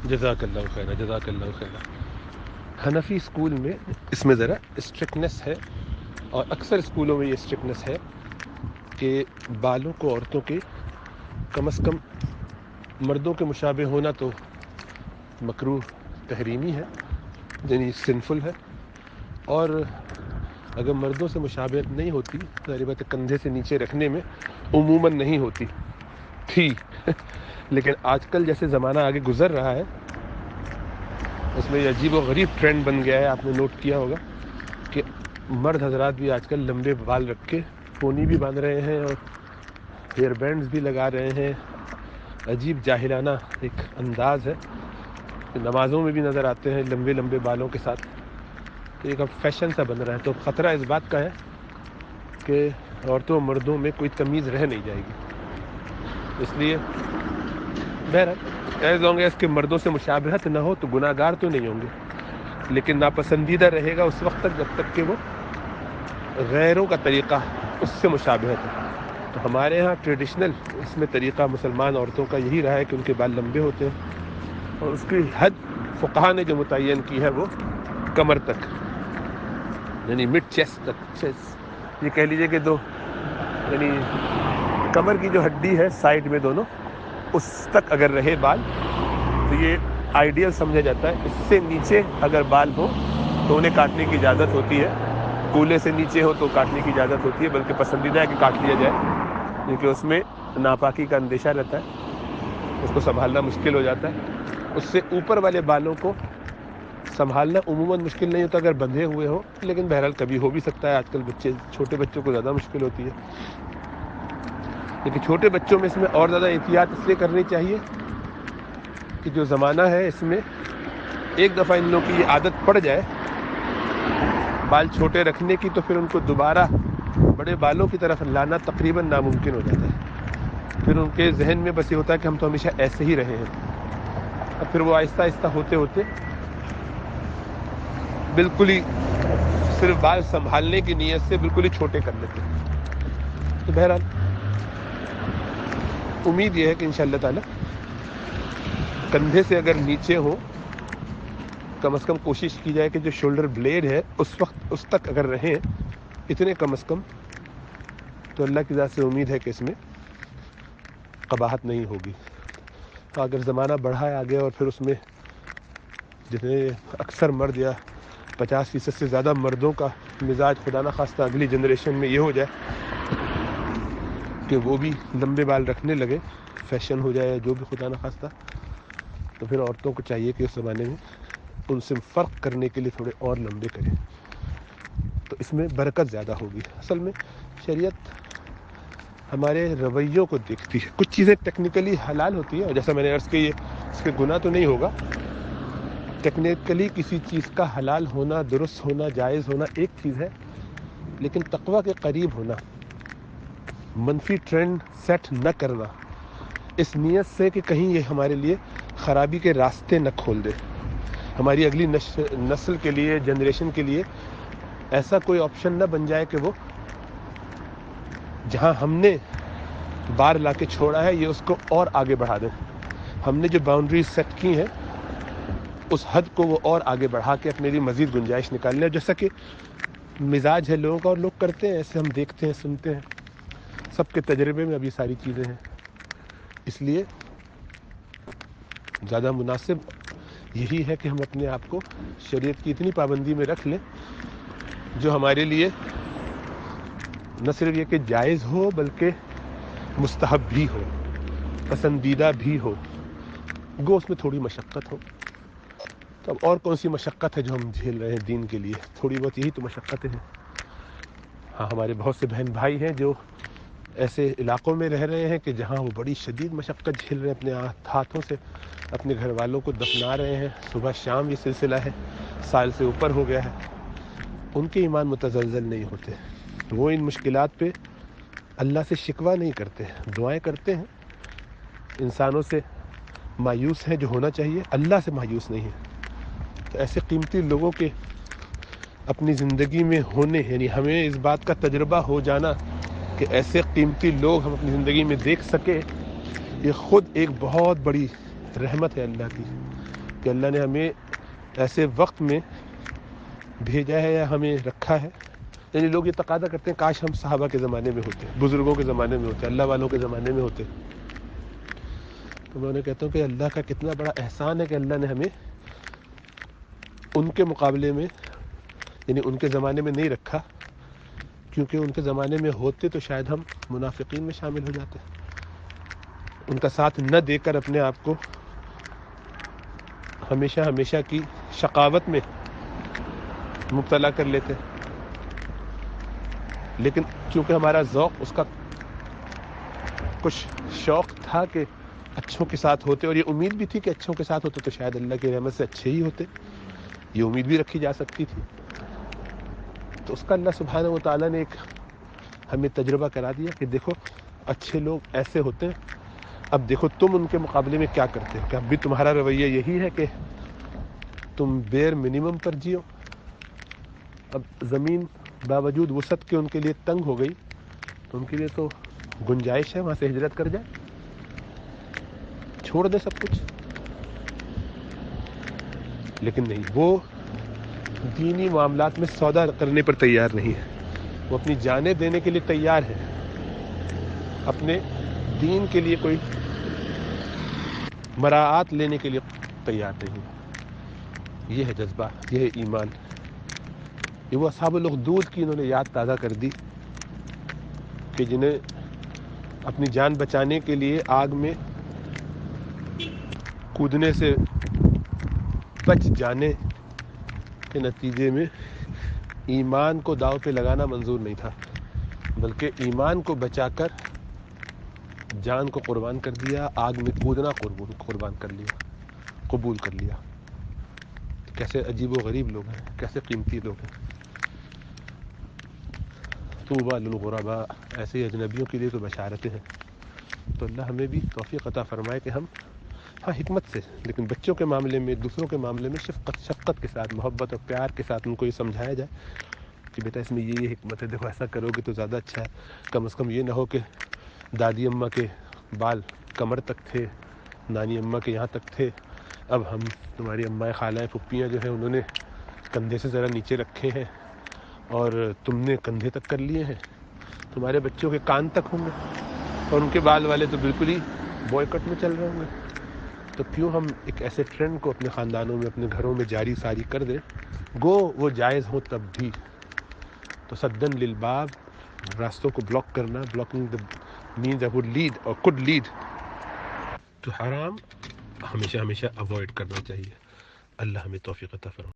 جزاک اللہ خیر، جزاک اللہ خیر۔ حنفی اسکول میں اس میں ذرا اسٹرکٹنس ہے، اور اکثر اسکولوں میں یہ اسٹرکٹنس ہے کہ بالوں کو عورتوں کے کم از کم مردوں کے مشابہ ہونا تو مکروہ تحریمی ہے، یعنی سنفل ہے، اور اگر مردوں سے مشابہت نہیں ہوتی، ظاہر بات ہے کندھے سے نیچے رکھنے میں عموماً نہیں ہوتی تھی لیکن آج کل جیسے زمانہ آگے گزر رہا ہے، اس میں یہ عجیب و غریب ٹرینڈ بن گیا ہے، آپ نے نوٹ کیا ہوگا کہ مرد حضرات بھی آج کل لمبے بال رکھ کے پونی بھی باندھ رہے ہیں اور ہیئر بینڈز بھی لگا رہے ہیں۔ عجیب جاہلانہ ایک انداز ہے، نمازوں میں بھی نظر آتے ہیں لمبے لمبے بالوں کے ساتھ، تو ایک اب فیشن سا بن رہا ہے۔ تو خطرہ اس بات کا ہے کہ عورتوں اور مردوں میں کوئی تمیز رہ نہیں جائے گی۔ اس لیے بہرحال ایز لانگ ایز کہ مردوں سے مشابہت نہ ہو تو گناہ گار تو نہیں ہوں گے، لیکن ناپسندیدہ رہے گا اس وقت تک جب تک کہ وہ غیروں کا طریقہ اس سے مشابہت ہے۔ تو ہمارے ہاں ٹریڈیشنل اس میں طریقہ مسلمان عورتوں کا یہی رہا ہے کہ ان کے بال لمبے ہوتے ہیں، اور اس کی حد فقہا نے جو متعین کی ہے وہ کمر تک، یعنی مڈ چیسٹ تک، یہ کہہ لیجئے کہ دو یعنی کمر کی جو ہڈی ہے سائڈ میں دونوں، اس تک اگر رہے بال تو یہ آئیڈیل سمجھا جاتا ہے۔ اس سے نیچے اگر بال ہو تو انہیں کاٹنے کی اجازت ہوتی ہے، کولے سے نیچے ہو تو کاٹنے کی اجازت ہوتی ہے، بلکہ پسندیدہ ہے کہ کاٹ لیا جائے، کیونکہ اس میں ناپاکی کا اندیشہ رہتا ہے، اس کو سنبھالنا مشکل ہو جاتا ہے۔ اس سے اوپر والے بالوں کو سنبھالنا عموماً مشکل نہیں ہوتا اگر بندھے ہوئے ہو، لیکن بہرحال کبھی ہو بھی سکتا ہے۔ آج کل چھوٹے بچوں کو زیادہ مشکل ہوتی ہے، لیکن چھوٹے بچوں میں اس میں اور زیادہ احتیاط اس لیے کرنی چاہیے کہ جو زمانہ ہے اس میں ایک دفعہ ان لوگوں کی یہ عادت پڑ جائے بال چھوٹے رکھنے کی، تو پھر ان کو دوبارہ بڑے بالوں کی طرف لانا تقریباً ناممکن ہو جاتا ہے۔ پھر ان کے ذہن میں بس یہ ہوتا ہے کہ ہم تو ہمیشہ ایسے ہی رہے ہیں، اور پھر وہ آہستہ آہستہ ہوتے ہوتے بالکل ہی صرف بال سنبھالنے کی نیت سے بالکل ہی چھوٹے کر لیتے ہیں۔ تو بہرحال امید یہ ہے کہ انشاءاللہ تعالی کندھے سے اگر نیچے ہو، کم از کم کوشش کی جائے کہ جو شولڈر بلیڈ ہے اس تک اگر رہیں اتنے کم از کم، تو اللہ کی ذات سے امید ہے کہ اس میں قباحت نہیں ہوگی۔ اگر زمانہ بڑھا ہے آگے اور پھر اس میں جتنے اکثر مرد یا 50% سے زیادہ مردوں کا مزاج خدا نہ خواستہ اگلی جنریشن میں یہ ہو جائے کہ وہ بھی لمبے بال رکھنے لگے، فیشن ہو جائے یا جو بھی خدا نہ خواستہ، تو پھر عورتوں کو چاہیے کہ اس زمانے میں ان سے فرق کرنے کے لیے تھوڑے اور لمبے کریں، تو اس میں برکت زیادہ ہوگی۔ اصل میں شریعت ہمارے رویوں کو دیکھتی ہے۔ کچھ چیزیں ٹیکنیکلی حلال ہوتی ہیں، اور جیسا میں نے عرض کی اس کے گناہ تو نہیں ہوگا۔ ٹیکنیکلی کسی چیز کا حلال ہونا، درست ہونا، جائز ہونا ایک چیز ہے، لیکن تقویٰ کے قریب ہونا، منفی ٹرینڈ سیٹ نہ کرنا اس نیت سے کہ کہیں یہ ہمارے لیے خرابی کے راستے نہ کھول دے، ہماری اگلی نسل کے لیے، جنریشن کے لیے ایسا کوئی آپشن نہ بن جائے کہ وہ جہاں ہم نے بار لا کے چھوڑا ہے یہ اس کو اور آگے بڑھا دیں۔ ہم نے جو باؤنڈریز سیٹ کی ہیں اس حد کو وہ اور آگے بڑھا کے اپنے لیے مزید گنجائش نکال لیں، جیسا کہ مزاج ہے لوگوں کا، اور لوگ کرتے ہیں ایسے، ہم دیکھتے ہیں، سنتے ہیں، سب کے تجربے میں ابھی ساری چیزیں ہیں۔ اس لیے زیادہ مناسب یہی ہے کہ ہم اپنے آپ کو شریعت کی اتنی پابندی میں رکھ لیں جو ہمارے لیے نہ صرف یہ کہ جائز ہو بلکہ مستحب بھی ہو، پسندیدہ بھی ہو، گو اس میں تھوڑی مشقت ہو۔ تو اب اور کون سی مشقت ہے جو ہم جھیل رہے ہیں دین کے لیے؟ تھوڑی بہت یہی تو مشقتیں ہیں۔ ہاں، ہمارے بہت سے بہن بھائی ہیں جو ایسے علاقوں میں رہ رہے ہیں کہ جہاں وہ بڑی شدید مشقت جھیل رہے ہیں، اپنے ہاتھوں سے اپنے گھر والوں کو دفنا رہے ہیں، صبح شام یہ سلسلہ ہے، سال سے اوپر ہو گیا ہے۔ ان کے ایمان متزلزل نہیں ہوتے، وہ ان مشکلات پہ اللہ سے شکوہ نہیں کرتے، دعائیں کرتے ہیں، انسانوں سے مایوس ہیں جو ہونا چاہیے، اللہ سے مایوس نہیں ہے۔ تو ایسے قیمتی لوگوں کے اپنی زندگی میں ہونے، یعنی ہمیں اس بات کا تجربہ ہو جانا کہ ایسے قیمتی لوگ ہم اپنی زندگی میں دیکھ سکے، یہ خود ایک بہت بڑی رحمت ہے اللہ کی۔ کہ اللہ نے ہمیں ایسے وقت میں بھیجا ہے یا ہمیں رکھا ہے. یعنی لوگ یہ تقاضا کرتے ہیں کاش ہم صحابہ کے زمانے میں ہوتے, بزرگوں کے زمانے میں ہوتے, اللہ والوں کے زمانے میں ہوتے. تو میں انہیں کہتا ہوں کہ اللہ کا کتنا بڑا احسان ہے کہ اللہ نے ہمیں ان کے مقابلے میں, یعنی ان کے زمانے میں نہیں رکھا, کیونکہ ان کے زمانے میں ہوتے تو شاید ہم منافقین میں شامل ہو جاتے, ان کا ساتھ نہ دے کر اپنے آپ کو ہمیشہ ہمیشہ کی شقاوت میں مبتلا کر لیتے. لیکن چونکہ ہمارا ذوق, اس کا کچھ شوق تھا کہ اچھوں کے ساتھ ہوتے, اور یہ امید بھی تھی کہ اچھوں کے ساتھ ہوتے تو شاید اللہ کی رحمت سے اچھے ہی ہوتے, یہ امید بھی رکھی جا سکتی تھی. تو اس کا اللہ سبحانہ و تعالیٰ نے ایک ہمیں تجربہ کرا دیا کہ دیکھو اچھے لوگ ایسے ہوتے ہیں, اب دیکھو تم ان کے مقابلے میں کیا کرتے ہو. کہ اب بھی تمہارا رویہ یہی ہے کہ تم بیر منیمم پر جیو. اب زمین باوجود وسعت کے ان کے لیے تنگ ہو گئی, تو ان کے لیے تو گنجائش ہے وہاں سے ہجرت کر جائے, چھوڑ دے سب کچھ. لیکن نہیں, وہ دینی معاملات میں سودا کرنے پر تیار نہیں ہے, وہ اپنی جانیں دینے کے لیے تیار ہے, اپنے دین کے لیے کوئی مراعات لینے کے لیے تیار نہیں. یہ ہے جذبہ, یہ ہے ایمان. یہ وہ اصحاب الاخدود کی انہوں نے یاد تازہ کر دی کہ جنہیں اپنی جان بچانے کے لیے آگ میں کودنے سے بچ جانے کے نتیجے میں ایمان کو داؤ پہ لگانا منظور نہیں تھا, بلکہ ایمان کو بچا کر جان کو قربان کر دیا, آگ میں کودنا قربان کر لیا, قبول کر لیا. کیسے عجیب و غریب لوگ ہیں, کیسے قیمتی لوگ ہیں. طوبیٰ للغرباء, ایسے ہی اجنبیوں کے لیے تو بشارتیں ہیں. تو اللہ ہمیں بھی توفیق عطا فرمائے کہ ہم حکمت سے, لیکن بچوں کے معاملے میں, دوسروں کے معاملے میں شفقت کے ساتھ, محبت اور پیار کے ساتھ ان کو یہ سمجھایا جائے کہ بیٹا اس میں یہ حکمت ہے, دیکھو ایسا کرو گے تو زیادہ اچھا ہے. کم از کم یہ نہ ہو کہ دادی اماں کے بال کمر تک تھے, نانی اماں کے یہاں تک تھے, اب ہم تمہاری اماں خالہ پھپھیاں جو ہیں انہوں نے کندھے سے ذرا نیچے رکھے ہیں اور تم نے کندھے تک کر لیے ہیں. تمہارے بچوں کے کان تک ہوں گے اور ان کے بال والے تو بالکل ہی بوائے کٹ میں چل رہے ہوں گے. تو کیوں ہم ایک ایسے ٹرینڈ کو اپنے خاندانوں میں, اپنے گھروں میں جاری ساری کر دیں, گو وہ جائز ہو تب بھی. تو سدن للباب, راستوں کو بلاک کرنا, blocking the means of would lead اور could لیڈ تو حرام, ہمیشہ ہمیشہ اوائڈ کرنا چاہیے. اللہ ہمیں توفیق عطا فرمائے.